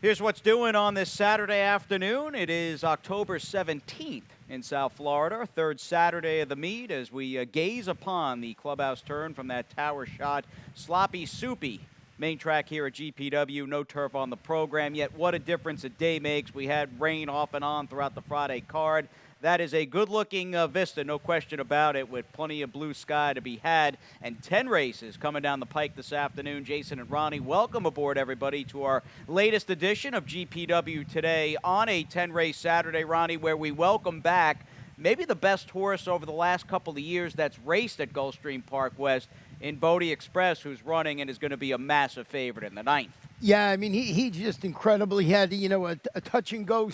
Here's what's doing on this Saturday afternoon. It is October 17th in South Florida, third Saturday of the meet as we gaze upon the clubhouse turn from that tower shot, sloppy, soupy main track here at GPW. No turf on the program yet. What a difference a day makes. We had rain off and on throughout the Friday card. That is a good-looking vista, no question about it, with plenty of blue sky to be had. And 10 races coming down the pike this afternoon. Jason and Ronnie, welcome aboard, everybody, to our latest edition of GPW Today on a 10-race Saturday, Ronnie, where we welcome back maybe the best horse over the last couple of years that's raced at Gulfstream Park West in Bodie Express, who's running and is going to be a massive favorite in the ninth. Yeah, I mean, he's just incredible. He had, a touch and go,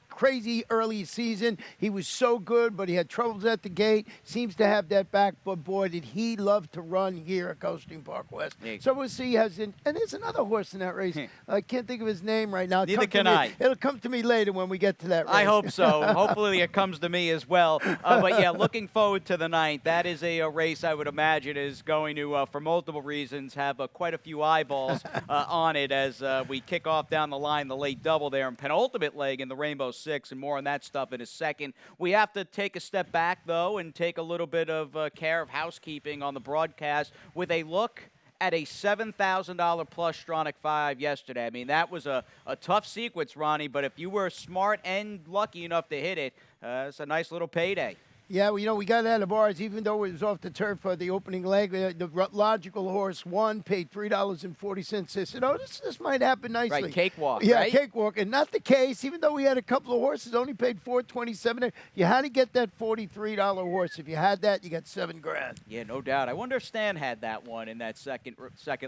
crazy early season. He was so good, but he had troubles at the gate. Seems to have that back, but boy, did he love to run here at Gulfstream Park West. Yeah. So we'll see. And there's another horse in that race. I can't think of his name right now. Neither can I. It'll come to me later when we get to that race. I hope so. Hopefully it comes to me as well. But yeah, looking forward to the ninth. That is a race I would imagine is going to, for multiple reasons, have quite a few eyeballs on it as we kick off down the line, the late double there, and penultimate leg in the Rainbow Six, and more on that stuff in a second. We have to take a step back, though, and take a little bit of care of housekeeping on the broadcast with a look at a $7,000 plus Stronach 5 yesterday. I mean, that was a tough sequence, Ronnie, but if you were smart and lucky enough to hit it, it's a nice little payday. Yeah, well, we got out of ours, even though it was off the turf for the opening leg. The logical horse won, paid $3.40. They said, this might happen nicely. Right, cakewalk, yeah, right? Cakewalk, and not the case. Even though we had a couple of horses, only paid $4.27. You had to get that $43 horse. If you had that, you got $7,000. Yeah, no doubt. I wonder if Stan had that one in that second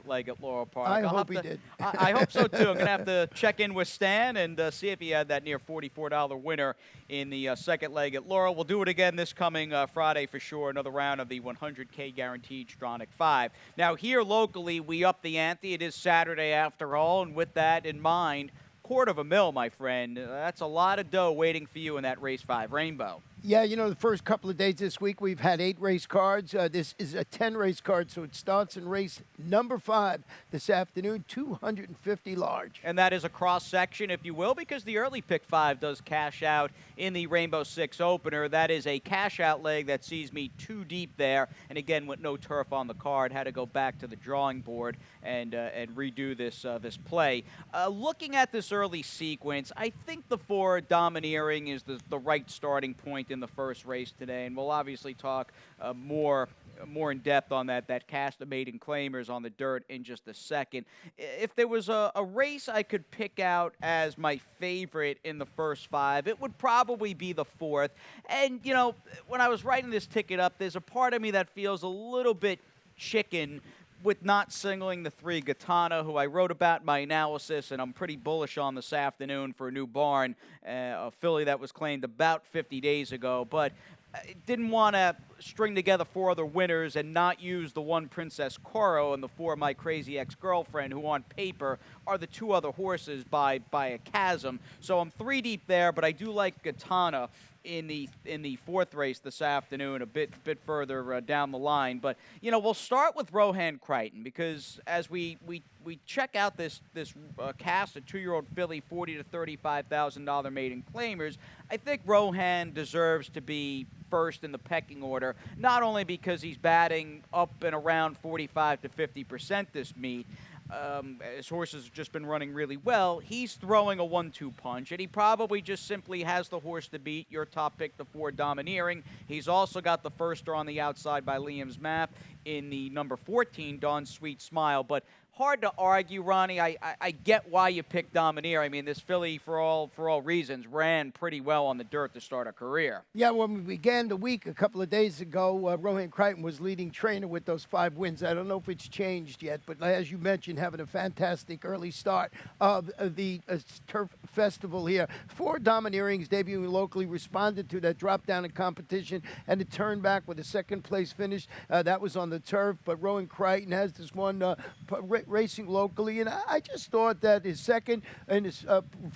leg at Laurel Park. I hope he did. I hope so, too. I'm going to have to check in with Stan and see if he had that near $44 winner in the second leg at Laurel. We'll do it again this coming Friday for sure, another round of the 100K guaranteed Stronach 5. Now, here locally, we up the ante. It is Saturday after all, and with that in mind, $250,000, my friend. That's a lot of dough waiting for you in that Race 5 Rainbow. Yeah, the first couple of days this week, we've had 8 race cards. This is a 10-race card, so it starts in race number 5 this afternoon, 250 large. And that is a cross-section, if you will, because the early pick 5 does cash out in the Rainbow Six opener. That is a cash-out leg that sees me 2 deep there. And again, with no turf on the card, had to go back to the drawing board and redo this play. Looking at this early sequence, I think the 4 Domineering is the right starting point in the first race today, and we'll obviously talk more in depth on that cast of maiden claimers on the dirt in just a second. If there was a race I could pick out as my favorite in the first 5, it would probably be the 4th. And, when I was writing this ticket up, there's a part of me that feels a little bit chicken with not singling the 3 Gitana, who I wrote about in my analysis, and I'm pretty bullish on this afternoon for a new barn, a filly that was claimed about 50 days ago. But I didn't want to string together 4 other winners and not use the 1 Princess Coro and the 4 My Crazy Ex-Girlfriend, who on paper are the 2 other horses by a chasm. So I'm 3 deep there, but I do like Gitana in the 4th race this afternoon, a bit further down the line. But we'll start with Rohan Crichton, because as we check out this cast of 2-year-old filly, $40,000 to $35,000 maiden claimers, I think Rohan deserves to be first in the pecking order, not only because he's batting up and around 45 to 50% this meet. His horse has just been running really well. He's throwing a 1-2 punch, and he probably just simply has the horse to beat your top pick, the 4 Domineering. He's also got the first on the outside by Liam's Map in the number 14, Dawn's Sweet Smile. But hard to argue, Ronnie. I get why you picked Domineer. I mean, this filly, for all reasons, ran pretty well on the dirt to start a career. Yeah, when we began the week a couple of days ago, Rohan Crichton was leading trainer with those 5 wins. I don't know if it's changed yet, but as you mentioned, having a fantastic early start of the Turf Festival here. 4 Domineerings debuting locally responded to that drop down in competition and it turned back with a 2nd place finish. That was on the turf, but Rohan Crichton has this one racing locally, and I just thought that his second and his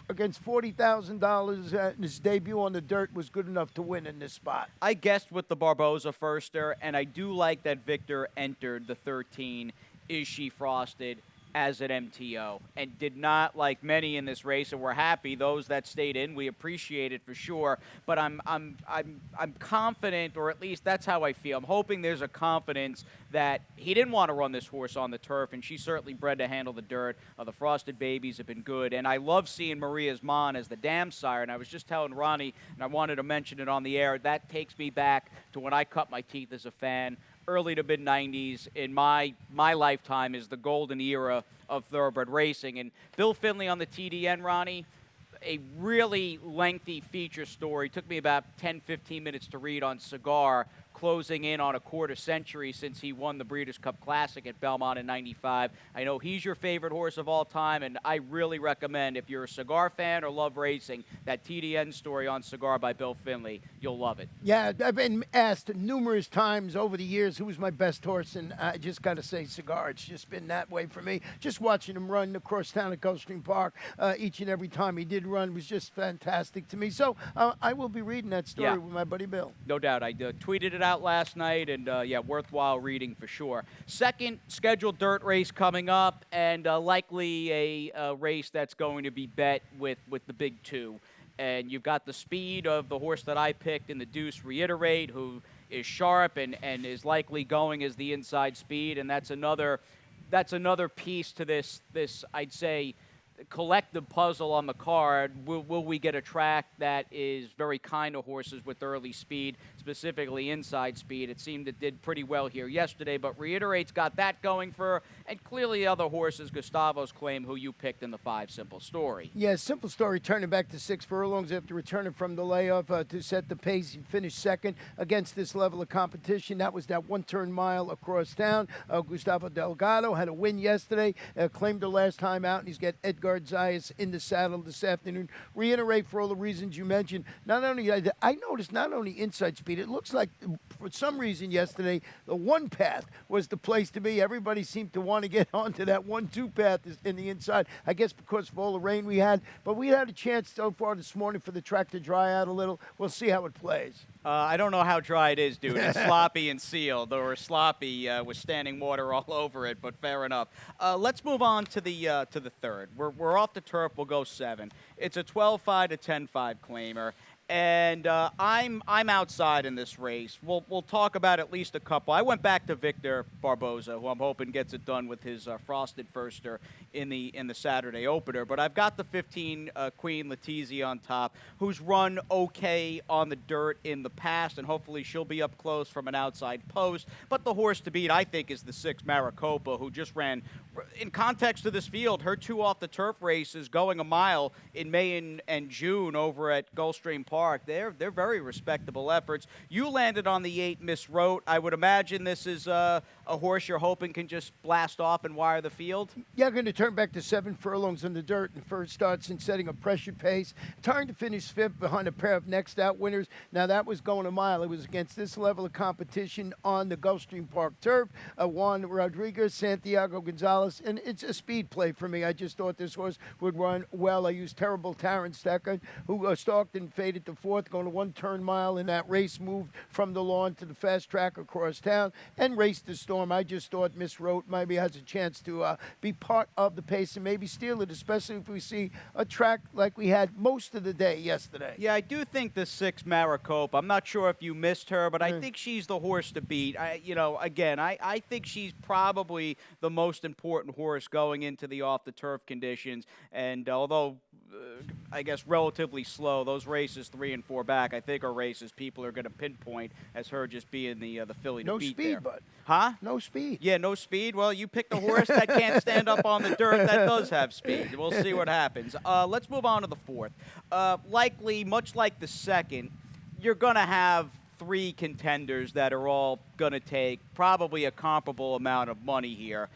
against $40,000 in his debut on the dirt was good enough to win in this spot. I guessed with the Barboza firster, and I do like that Victor entered the 13. Is She Frosted? as an MTO and did not, like many in this race, and we're happy those that stayed in. We appreciate it for sure. But I'm confident, or at least that's how I feel. I'm hoping there's a confidence that he didn't want to run this horse on the turf, and she's certainly bred to handle the dirt. The Frosted Babies have been good, and I love seeing Maria's Mon as the dam sire. And I was just telling Ronnie, and I wanted to mention it on the air, that takes me back to when I cut my teeth as a fan. Early to mid-'90s in my lifetime is the golden era of thoroughbred racing. And Bill Finley on the TDN, Ronnie, a really lengthy feature story. Took me about 10, 15 minutes to read on Cigar, closing in on a quarter century since he won the Breeders' Cup Classic at Belmont in '95. I know he's your favorite horse of all time, and I really recommend, if you're a Cigar fan or love racing, that TDN story on Cigar by Bill Finley. You'll love it. Yeah, I've been asked numerous times over the years who was my best horse, and I just got to say Cigar. It's just been that way for me. Just watching him run across town at Gulfstream Park each and every time he did run was just fantastic to me. So I will be reading that story with my buddy Bill. No doubt. I tweeted it out last night, and yeah, worthwhile reading for sure. Second scheduled dirt race coming up, and likely a race that's going to be bet with the big two. And you've got the speed of the horse that I picked in the Deuce, Reiterate, who is sharp and is likely going as the inside speed, and that's another piece to this I'd say collective puzzle on the card. Will we get a track that is very kind to horses with early speed, specifically inside speed? It seemed it did pretty well here yesterday, but Reiterate's got that going for her, and clearly the other horses, Gustavo's Claim, who you picked in the 5 Simple Story. Yeah, Simple Story turning back to 6 furlongs after returning from the layoff to set the pace. He finished second against this level of competition. That was that one-turn mile across town. Gustavo Delgado had a win yesterday, claimed her last time out, and he's got Edgar Zayas in the saddle this afternoon. Reiterate for all the reasons you mentioned. Not only I noticed not only inside speed, it looks like for some reason yesterday the one path was the place to be. Everybody seemed to want to get onto that 1-2 path in the inside. I guess because of all the rain we had, but we had a chance so far this morning for the track to dry out a little. We'll see how it plays. I don't know how dry it is, dude. It's sloppy and sealed, or sloppy with standing water all over it, but fair enough. Let's move on to the third. We're off the turf. We'll go 7. It's a 12-5 to 10-5 claimer. And I'm outside in this race. We'll talk about at least a couple. I went back to Victor Barboza, who I'm hoping gets it done with his Frosted Firster in the Saturday opener. But I've got the 15 Queen Letizia on top, who's run okay on the dirt in the past, and hopefully she'll be up close from an outside post. But the horse to beat, I think, is the 6 Maricopa, who just ran, in context of this field, her 2 off the turf races going a mile in May and June over at Gulfstream Park. They're very respectable efforts. You landed on the 8 Miss Rote. I would imagine this is a horse you're hoping can just blast off and wire the field. Yeah, going to turn back to 7 furlongs in the dirt and first starts in setting a pressured pace. Trying to finish 5th behind a pair of next out winners. Now that was going a mile. It was against this level of competition on the Gulfstream Park turf. Juan Rodriguez, Santiago Gonzalez, and it's a speed play for me. I just thought this horse would run well. I used terrible Terrence Stecker, who stalked and faded to 4th, going a 1-turn mile in that race, moved from the lawn to the fast track across town and raced the storm. I just thought Miss Rote maybe has a chance to be part of the pace and maybe steal it, especially if we see a track like we had most of the day yesterday. Yeah, I do think the 6 Maricopa, I'm not sure if you missed her, but I think she's the horse to beat. I think she's probably the most important horse going into the off-the-turf conditions. And although, I guess, relatively slow, those races 3 and 4 back, I think, are races people are going to pinpoint as her just being the filly to beat there. No speed, bud. Huh? No speed. Yeah, no speed. Well, you picked a horse that can't stand up on the dirt that does have speed. We'll see what happens. Let's move on to the 4th. Likely, much like the 2nd, you're going to have 3 contenders that are all going to take probably a comparable amount of money here.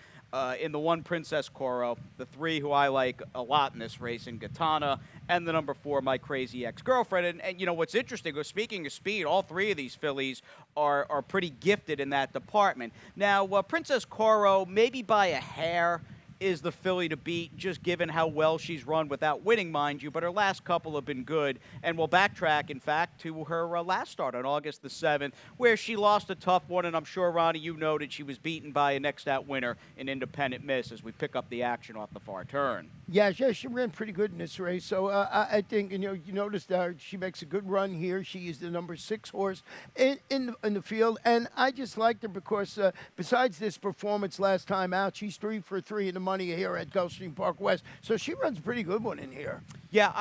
In the 1, Princess Coro, the 3 who I like a lot in this race, in Gitana, and the number 4, My Crazy Ex-Girlfriend. And you know what's interesting, speaking of speed, all 3 of these fillies are pretty gifted in that department. Now, Princess Coro, maybe by a hair, is the filly to beat, just given how well she's run without winning, mind you, but her last couple have been good. And we'll backtrack, in fact, to her last start on August the 7th, where she lost a tough one, and I'm sure, Ronnie, you noted she was beaten by a next out winner, an Independent Miss, as we pick up the action off the far turn. Yeah, she ran pretty good in this race. So I think, you noticed she makes a good run here. She is the number 6 horse in the field, and I just liked her because besides this performance last time out, she's 3 for 3 in the money here at Gulfstream Park West. So she runs a pretty good one in here. Yeah,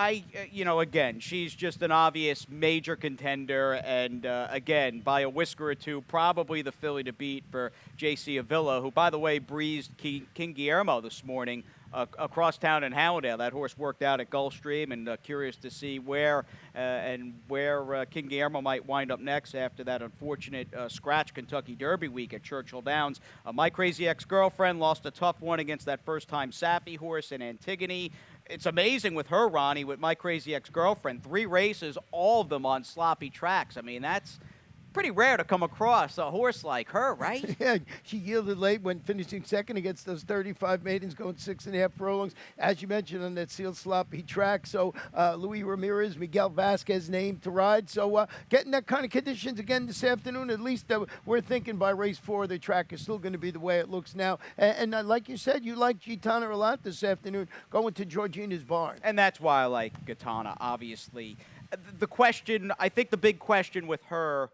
again, she's just an obvious major contender, and again, by a whisker or two, probably the filly to beat for J.C. Avila, who, by the way, breezed King Guillermo this morning across town in Hallandale. That horse worked out at Gulfstream, and curious to see where King Guillermo might wind up next after that unfortunate scratch Kentucky Derby week at Churchill Downs. My Crazy Ex-Girlfriend lost a tough one against that first-time Saffie horse in Antigone. It's amazing with her, Ronnie, with My Crazy Ex-Girlfriend. 3 races, all of them on sloppy tracks. I mean, that's pretty rare to come across a horse like her, right? Yeah, she yielded late when finishing second against those 35 maidens going 6.5 furlongs, as you mentioned, on that sealed sloppy track. So Luis Ramirez, Miguel Vasquez named to ride. So getting that kind of conditions again this afternoon, at least we're thinking by race 4 the track is still going to be the way it looks now. And like you said, you like Gitana a lot this afternoon, going to Georgina's barn. And that's why I like Gitana, obviously. The question, I think the big question with her,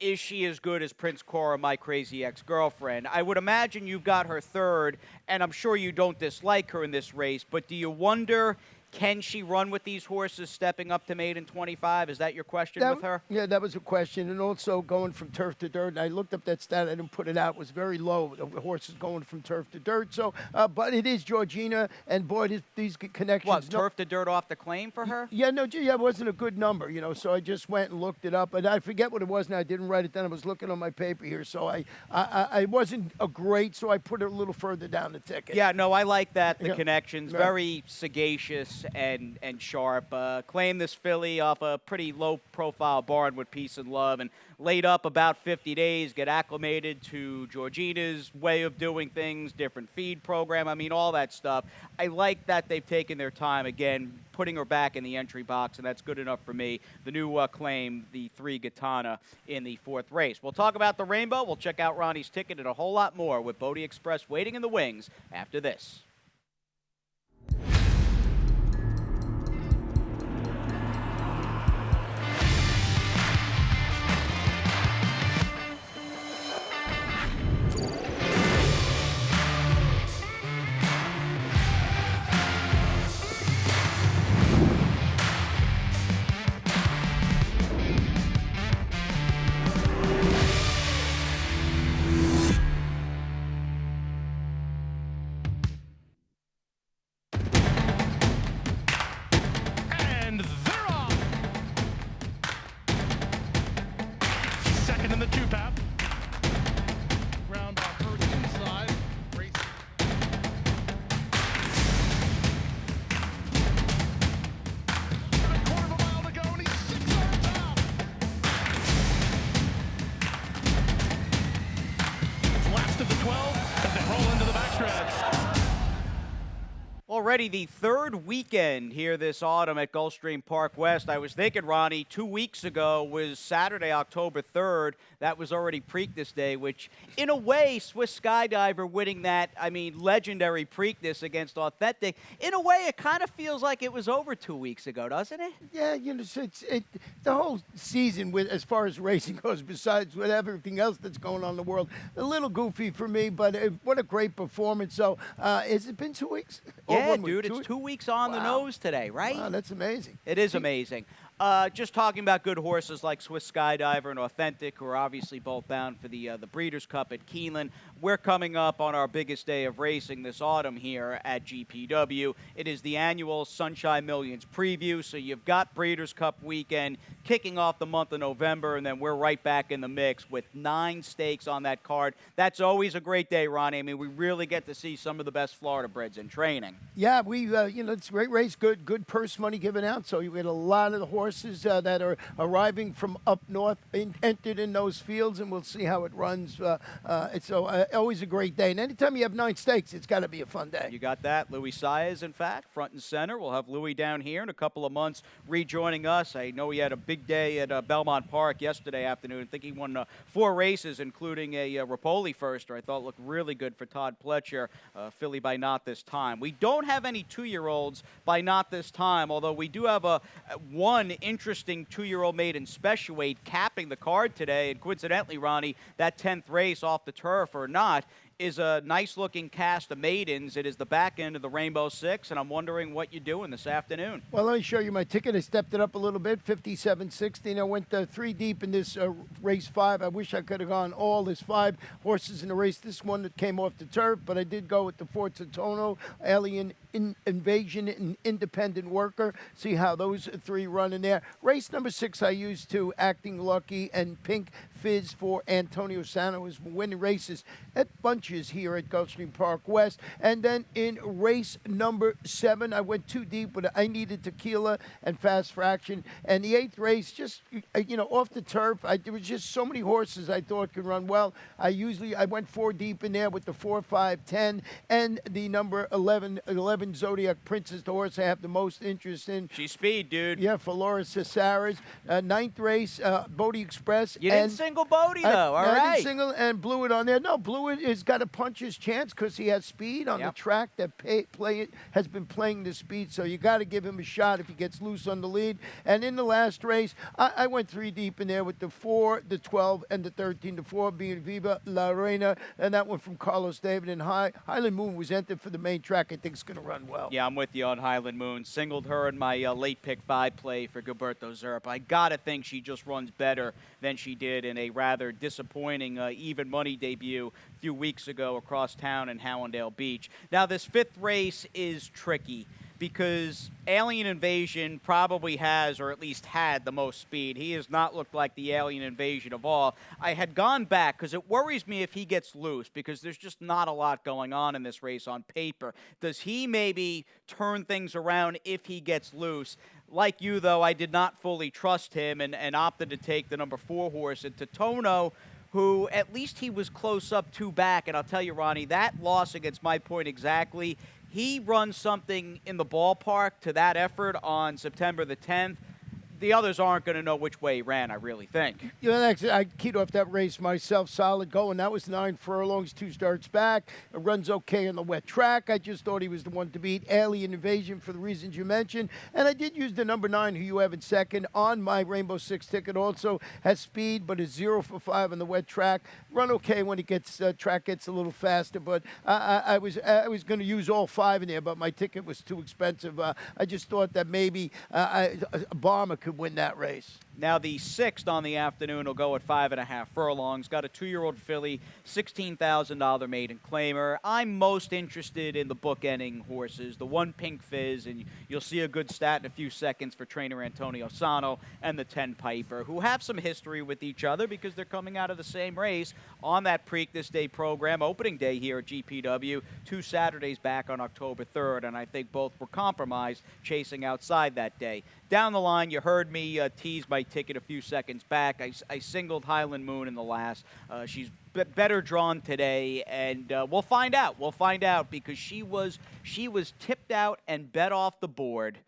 is she as good as Prince Cora, My Crazy Ex-Girlfriend? I would imagine you've got her third, and I'm sure you don't dislike her in this race, but do you wonder, can she run with these horses stepping up to maiden 25? Is that your question with her? Yeah, that was a question. And also going from turf to dirt. And I looked up that stat. I didn't put it out. It was very low. The horses going from turf to dirt. So, but it is Georgina. And boy, these connections. What, turf to dirt off the claim for her? Yeah, no, it wasn't a good number, So I just went and looked it up. And I forget what it was now. I didn't write it down. I was looking on my paper here. So I wasn't a great, so I put it a little further down the ticket. Yeah, no, I like that. The Yeah. connections, Yeah. very sagacious and sharp. Claimed this filly off a pretty low-profile barn with Peace and Love, and laid up about 50 days, get acclimated to Georgina's way of doing things, different feed program. I mean, all that stuff. I like that they've taken their time, again, putting her back in the entry box, and that's good enough for me. The new claim, the 3 Gitana in the 4th race. We'll talk about the Rainbow. We'll check out Ronnie's ticket and a whole lot more with Bodie Express waiting in the wings after this. And they're off. Second in the 2-path. Round off first inside. Race. A quarter of a mile to go, and he's 6 yards out. It's last of the 12 as they roll into the backstretch. Already the 3rd weekend here this autumn at Gulfstream Park West. I was thinking, Ronnie, 2 weeks ago was Saturday, October 3rd. That was already Preakness Day, which, in a way, Swiss Skydiver winning that, legendary Preakness against Authentic, in a way, it kind of feels like it was over 2 weeks ago, doesn't it? Yeah, the whole season, with as far as racing goes, besides with everything else that's going on in the world, a little goofy for me, but what a great performance. So, has it been 2 weeks? Yeah, 1 week? dude, it's 2 weeks on the nose today, right? Wow, that's amazing. It is amazing. Just talking about good horses like Swiss Skydiver and Authentic, who are obviously both bound for the Breeders' Cup at Keeneland. We're coming up on our biggest day of racing this autumn here at GPW. It is the annual Sunshine Millions preview, so you've got Breeders' Cup weekend kicking off the month of November, and then we're right back in the mix with 9 stakes on that card. That's always a great day, Ronnie. I mean, we really get to see some of the best Florida breds in training. Yeah, it's a great race, good purse money given out, so you get a lot of the horses horses that are arriving from up north entered in those fields, and we'll see how it runs. It's always a great day. And anytime you have 9 stakes, it's got to be a fun day. You got that. Louis Saez, in fact, front and center. We'll have Louis down here in a couple of months rejoining us. I know he had a big day at Belmont Park yesterday afternoon. I think he won 4 races, including a Rapoli firster. I thought looked really good for Todd Pletcher, filly by Not This Time. We don't have any 2-year-olds by Not This Time, although we do have one interesting 2-year-old maiden special weight capping the card today. And coincidentally, Ronnie, that 10th race off the turf or not is a nice-looking cast of maidens. It is the back end of the Rainbow Six, and I'm wondering what you're doing this afternoon. Well, let me show you my ticket. I stepped it up a little bit, 57.60. I went 3 deep in this race 5. I wish I could have gone all. There's 5 horses in the race. This one that came off the turf, but I did go with the Forza Tono, Alien Invasion, and Independent Worker. See how those 3 run in there. Race number 6, I used to Acting Lucky and Pink Fizz for Antonio Sano, who's winning races at bunches here at Gulfstream Park West. And then in race number 7, I went 2 deep, but I needed Tequila and Fast Fraction. And the 8th race, just, off the turf, there was just so many horses I thought could run well. I went 4 deep in there with the 4, 5, 10, and the number 11 Zodiac Princess, the horse I have the most interest in. She's speed, dude. Yeah, for Laura Cesares. 9th race, Bodie Express. You didn't single Bodie, though. All right. I didn't single and Blewett on there. No, Blewett has got to punch his chance because he has speed on the track that has been playing the speed. So you got to give him a shot if he gets loose on the lead. And in the last race, I went 3 deep in there with the 4, the 12, and the 13. The 4 being Viva La Reina, and that one from Carlos David. And Highland Moon was entered for the main track. I think it's going to run well. Yeah, I'm with you on Highland Moon. Singled her in my late pick 5 play for Gilberto Zerp. I got to think she just runs better than she did in a rather disappointing even money debut a few weeks ago across town in Hallandale Beach. Now, this 5th race is tricky because Alien Invasion probably has, or at least had, the most speed. He has not looked like the Alien Invasion of all. I had gone back because it worries me if he gets loose because there's just not a lot going on in this race on paper. Does he maybe turn things around if he gets loose? Like you, though, I did not fully trust him and opted to take the number 4 horse at Totono, who at least he was close up 2 back. And I'll tell you, Ronnie, that loss against My Point Exactly, he runs something in the ballpark to that effort on September the 10th. The others aren't going to know which way he ran, I really think. I keyed off that race myself, solid going. That was 9 furlongs, 2 starts back. It runs okay on the wet track. I just thought he was the one to beat. Alien Invasion for the reasons you mentioned. And I did use the number 9, who you have in second, on my Rainbow Six ticket. Also has speed, but is 0 for 5 on the wet track. Run okay when it gets track gets a little faster. But I was going to use all 5 in there, but my ticket was too expensive. I just thought that maybe a bomber could win that race. Now, the 6th on the afternoon will go at 5.5 furlongs. Got a 2-year-old filly, $16,000 maiden claimer. I'm most interested in the bookending horses, the 1 Pink Fizz, and you'll see a good stat in a few seconds for trainer Antonio Sano, and the 10 Piper, who have some history with each other because they're coming out of the same race on that Preakness Day program, opening day here at GPW, 2 Saturdays back on October 3rd, and I think both were compromised chasing outside that day. Down the line, you heard me tease my ticket a few seconds back. I singled Highland Moon in the last. She's better drawn today, and we'll find out. We'll find out because she was tipped out and bet off the board.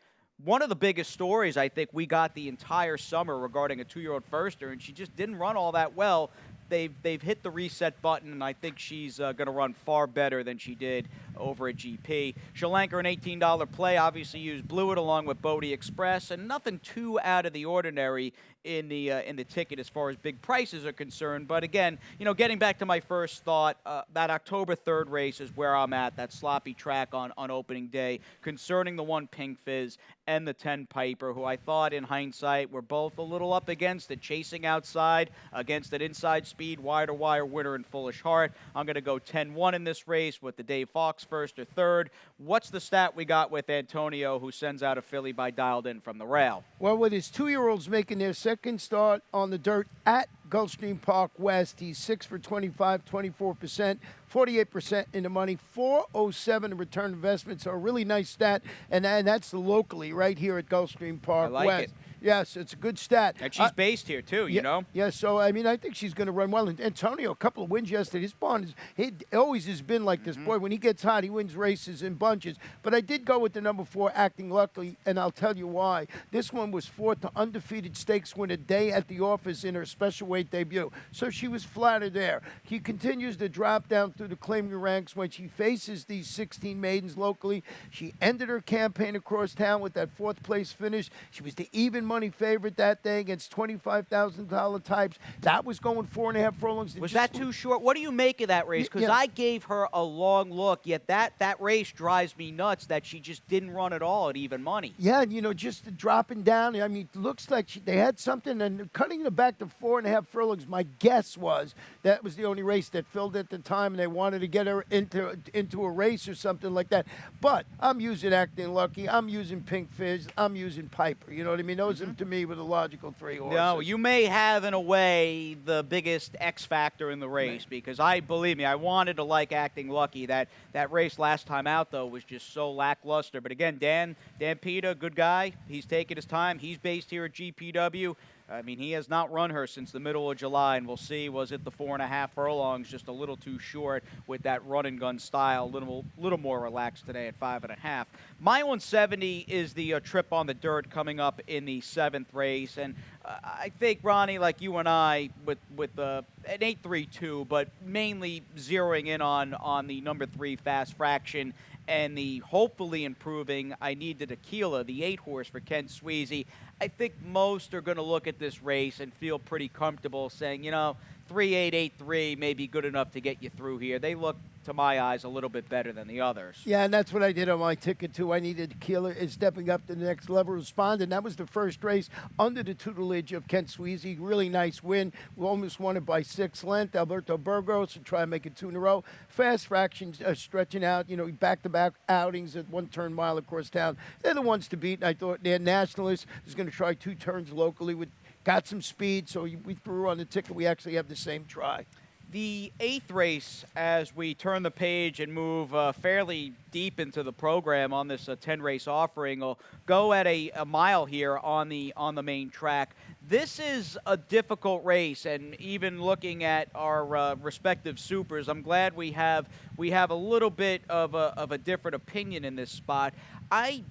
One of the biggest stories I think we got the entire summer regarding a 2-year-old firster, and she just didn't run all that well. They've hit the reset button, and I think she's going to run far better than she did over at GP. She'll anchor an $18 play. Obviously, use Blewett along with Bodie Express, and nothing too out of the ordinary in the ticket as far as big prices are concerned. But again, getting back to my first thought, that October 3rd race is where I'm at. That sloppy track on opening day concerning the 1 Pink Fizz and the 10 Piper, who I thought in hindsight were both a little up against it, chasing outside against an inside speed, wire-to-wire winner in Foolish Heart. I'm going to go 10-1 in this race with the Dave Fox first or third. What's the stat we got with Antonio, who sends out a filly by Dialed In from the rail? Well, with his 2-year-olds making their second start on the dirt at Gulfstream Park West, he's 6 for 25, 24%, 48% in the money, 407 in return investment. So a really nice stat, and that's locally right here at Gulfstream Park I like West. it. Yes, it's a good stat. And she's based here, too, you know? Yeah, so, I mean, I think she's going to run well. And Antonio, a couple of wins yesterday. His barn he always has been like this. Boy, when he gets hot, he wins races in bunches. But I did go with the number 4, Acting Lucky, and I'll tell you why. This one was 4th to undefeated stakes winner day at the office in her special weight debut. So she was flattered there. He continues to drop down through the claiming ranks when she faces these 16 maidens locally. She ended her campaign across town with that 4th place finish. She was the even money favorite that day against $25,000 types. That was going 4.5 furlongs. Was that too short? What do you make of that race? Because I gave her a long look, yet that race drives me nuts that she just didn't run at all at even money. Yeah, you know, just dropping down. I mean, it looks like they had something, and cutting it back to 4.5 furlongs, my guess was that was the only race that filled at the time, and they wanted to get her into a race or something like that. But I'm using Acting Lucky. I'm using Pink Fizz. I'm using Piper. You know what I mean? Those, to me, were the logical 3 horses. No, you may have, in a way, the biggest X factor in the race, because believe me, I wanted to like Acting Lucky. That race last time out, though, was just so lackluster. But again, Dan Pita, good guy. He's taking his time. He's based here at GPW. I mean, he has not run her since the middle of July, and we'll see, was it the 4.5 furlongs, just a little too short with that run-and-gun style, a little more relaxed today at 5.5. My 170 is the trip on the dirt coming up in the 7th race, and I think, Ronnie, like you and I, with an 8.32, but mainly zeroing in on the number 3 Fast Fraction and the hopefully improving I Need the Tequila, the 8-horse for Ken Sweezy. I think most are going to look at this race and feel pretty comfortable saying, you know, 3.883 may be good enough to get you through here. They look, to my eyes, a little bit better than the others. Yeah, and that's what I did on my ticket, too. I Needed Tequila is stepping up to the next level, responding. That was the first race under the tutelage of Kent Sweezy. Really nice win. We almost won it by 6 lengths. Alberto Burgos to try and make it 2 in a row. Fast Fractions stretching out, you know, back-to-back outings at 1-turn mile across town. They're the ones to beat, and I thought their Nationalist is going to try 2 turns locally got some speed, so we threw on the ticket. We actually have the same try. The 8th race, as we turn the page and move fairly deep into the program on this 10-race offering, will go at a mile here on the main track. This is a difficult race, and even looking at our respective supers, I'm glad we have a little bit of a different opinion in this spot. I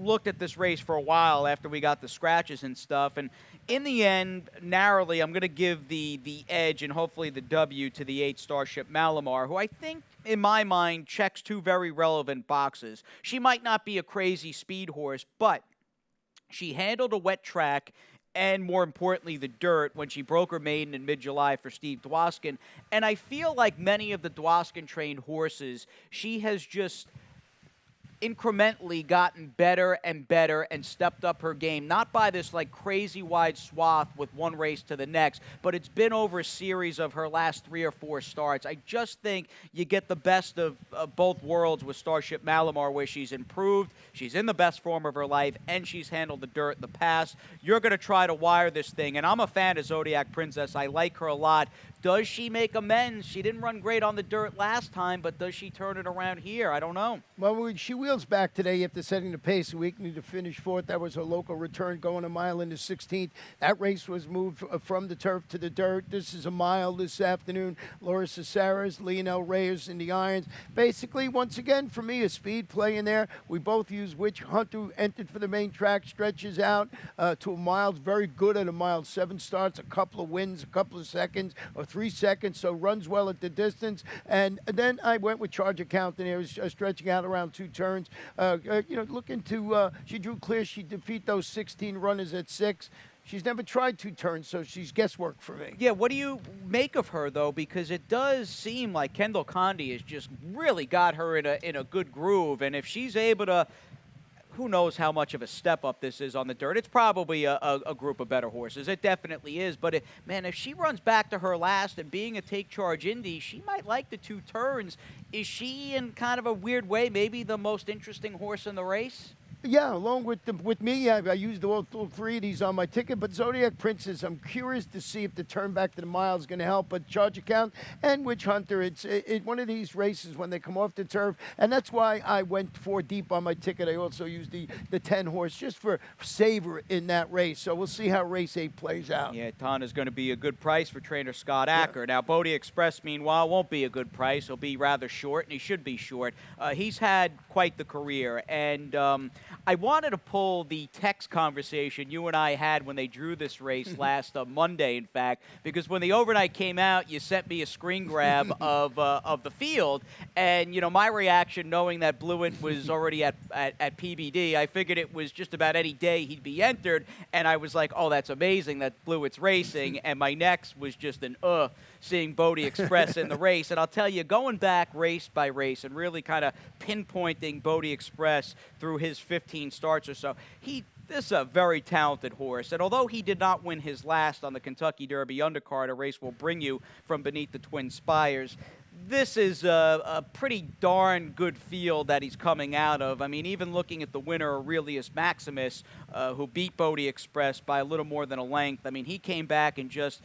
looked at this race for a while after we got the scratches and stuff, and in the end, narrowly, I'm going to give the edge and hopefully the W to the 8 Starship Malamar, who I think, in my mind, checks 2 very relevant boxes. She might not be a crazy speed horse, but she handled a wet track and, more importantly, the dirt when she broke her maiden in mid-July for Steve Dwoskin. And I feel like many of the Dwoskin-trained horses, she has just incrementally gotten better and better and stepped up her game, not by this like crazy wide swath with one race to the next, but it's been over a series of her last 3 or 4 starts. I just think you get the best of both worlds with Starship Malamar, where she's improved, she's in the best form of her life, and she's handled the dirt in the past. You're going to try to wire this thing, and I'm a fan of Zodiac Princess. I like her a lot. Does she make amends? She didn't run great on the dirt last time, but does she turn it around here? I don't know. Well, she wheels back today after setting the pace. Weekly to finish 4th. That was her local return, going a mile into 16th. That race was moved from the turf to the dirt. This is a mile this afternoon. Laura Cesares, Lionel Reyes in the irons. Basically, once again, for me, a speed play in there. We both use Witch Hunter, who entered for the main track, stretches out to a mile. Very good at a mile. 7 starts, a couple of wins, a couple of seconds, or 3 seconds, so runs well at the distance. And then I went with Charger Counting here, stretching out around 2 turns. You know, looking to, she drew clear. She defeat those 16 runners at 6. She's never tried 2 turns, so she's guesswork for me. Yeah, what do you make of her, though? Because it does seem like Kendall Condi has just really got her in a good groove, and if she's able to, who knows how much of a step up this is on the dirt. It's probably a group of better horses. It definitely is. But, man, if she runs back to her last and being a take-charge Indy, she might like the 2 turns. Is she, in kind of a weird way, maybe the most interesting horse in the race? Yeah, along with me, I used all three of these on my ticket. But Zodiac Princess, I'm curious to see if the turn back to the mile is going to help. But Charge Account and Witch Hunter, it's one of these races when they come off the turf, and that's why I went 4 deep on my ticket. I also used the 10 horse just for savor in that race. So we'll see how race 8 plays out. Yeah, Ton is going to be a good price for trainer Scott Acker. Now, Bodie Express, meanwhile, won't be a good price. He'll be rather short, and he should be short. He's had quite the career, and I wanted to pull the text conversation you and I had when they drew this race last Monday, in fact, because when the overnight came out, you sent me a screen grab of the field, and, my reaction, knowing that Blewett was already at PBD, I figured it was just about any day he'd be entered, and I was like, oh, that's amazing that Blewett's racing, and my next was just an seeing Bodie Express in the race. And I'll tell you, going back race by race and really kind of pinpointing Bodie Express through his 15 starts or so, this is a very talented horse. And although he did not win his last on the Kentucky Derby undercard, a race we'll bring you from beneath the Twin Spires, this is a pretty darn good field that he's coming out of. I mean, even looking at the winner, Aurelius Maximus, who beat Bodie Express by a little more than a length. I mean, he came back and just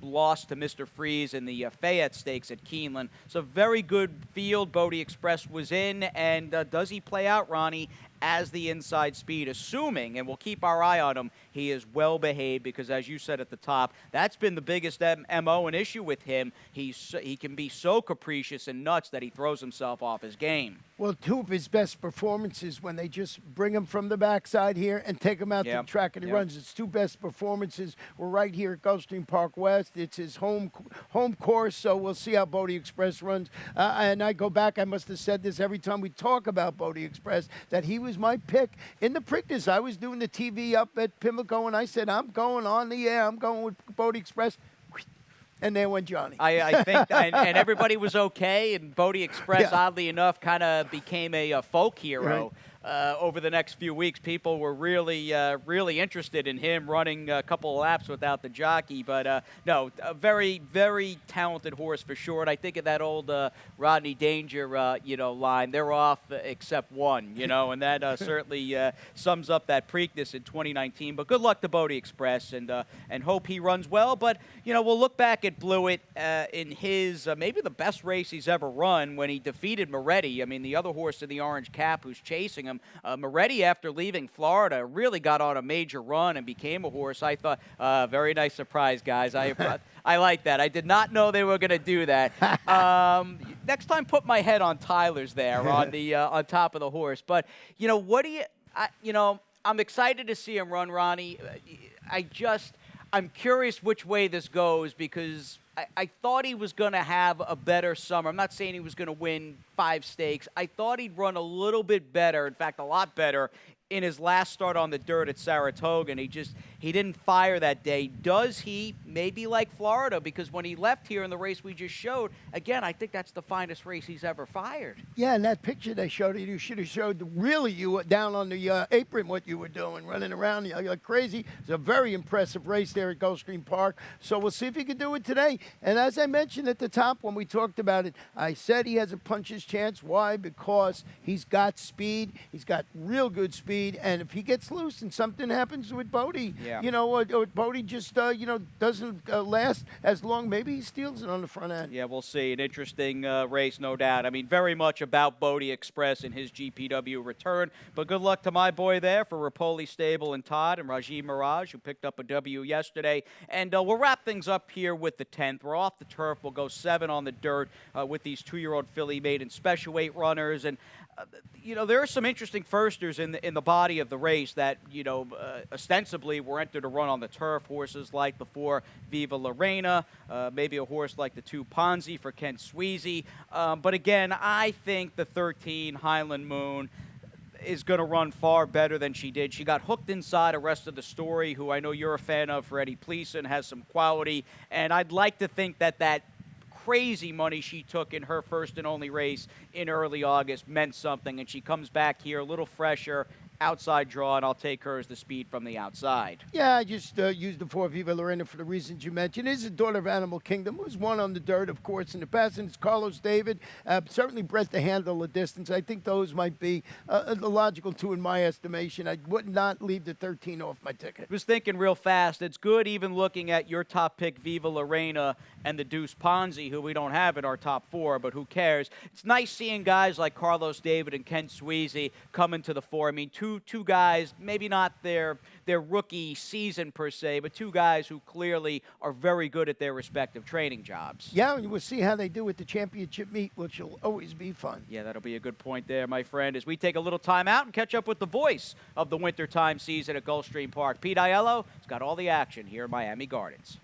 lost to Mr. Freeze in the Fayette Stakes at Keeneland. So very good field Bodie Express was in, and does he play out, Ronnie, as the inside speed, assuming, and we'll keep our eye on him, he is well behaved, because as you said at the top, that's been the biggest MO and issue with him. He can be so capricious and nuts that he throws himself off his game. Well, 2 of his best performances when they just bring him from the backside here and take him out to the track and he runs. His 2 best performances were right here at Gulfstream Park West. It's his home course, so we'll see how Bodie Express runs. And I go back, I must have said this every time we talk about Bodie Express, that he was my pick in the Preakness. I was doing the TV up at Pimlico, and I said, I'm going on the air. I'm going with Bodie Express. And there went Johnny. I think, and everybody was okay, and Bodie Express, oddly enough, kind of became a folk hero. Right. Over the next few weeks, people were really interested in him running a couple of laps without the jockey. But no, a very, very talented horse for sure. And I think of that old Rodney Danger, line. They're off except one, and that certainly sums up that Preakness in 2019. But good luck to Bodie Express, and hope he runs well. But we'll look back at Blewett in his maybe the best race he's ever run when he defeated Moretti. I mean, the other horse in the orange cap who's chasing him. Moretti, after leaving Florida, really got on a major run and became a horse. I thought, very nice surprise, guys. I like that. I did not know they were going to do that. Next time, put my head on Tyler's there on top of the horse. But what do you? I'm excited to see him run, Ronnie. I'm curious which way this goes, because I thought he was going to have a better summer. I'm not saying he was going to win 5 stakes. I thought he'd run a little bit better, in fact, a lot better, in his last start on the dirt at Saratoga, and he didn't fire that day. Does he, maybe like Florida, because when he left here in the race we just showed, again, I think that's the finest race he's ever fired. Yeah, and that picture they showed you should have showed really you were down on the apron what you were doing, running around like crazy. It's a very impressive race there at Gulfstream Park. So we'll see if he can do it today. And as I mentioned at the top when we talked about it, I said he has a puncher's chance. Why? Because he's got speed. He's got real good speed. And if he gets loose and something happens with Bodie, or Bodie just, doesn't last as long, maybe he steals it on the front end. Yeah, we'll see. An interesting race, no doubt. I mean, very much about Bodie Express and his GPW return. But good luck to my boy there for Rapoli Stable and Todd and Raji Mirage, who picked up a W yesterday. And we'll wrap things up here with the 10th. We're off the turf. We'll go 7 on the dirt with these 2-year-old filly maiden special weight runners. And there are some interesting firsters in the body of the race that, ostensibly were entered to run on the turf. Horses like the 4 Viva Lorena, maybe a horse like the 2 Ponzi for Kent Sweezy. But again, I think the 13 Highland Moon is going to run far better than she did. She got hooked inside a Rest of the Story, who I know you're a fan of, for Eddie Pleason, has some quality. And I'd like to think that crazy money she took in her first and only race in early August meant something, and she comes back here a little fresher, outside draw, and I'll take her as the speed from the outside. Yeah, I just used the 4 Viva Lorena for the reasons you mentioned. It is a daughter of Animal Kingdom, who's won on the dirt, of course, in the past, and it's Carlos David. Certainly bred to handle the distance. I think those might be the logical 2 in my estimation. I would not leave the 13 off my ticket. Was thinking real fast. It's good even looking at your top pick, Viva Lorena, and the Deuce Ponzi, who we don't have in our top 4, but who cares? It's nice seeing guys like Carlos David and Ken Sweezy come into the 4. I mean, two guys, maybe not their rookie season per se, but 2 guys who clearly are very good at their respective training jobs. Yeah, and we'll see how they do with the championship meet, which will always be fun. Yeah, that'll be a good point there, my friend, as we take a little time out and catch up with the voice of the wintertime season at Gulfstream Park. Pete Aiello has got all the action here in Miami Gardens.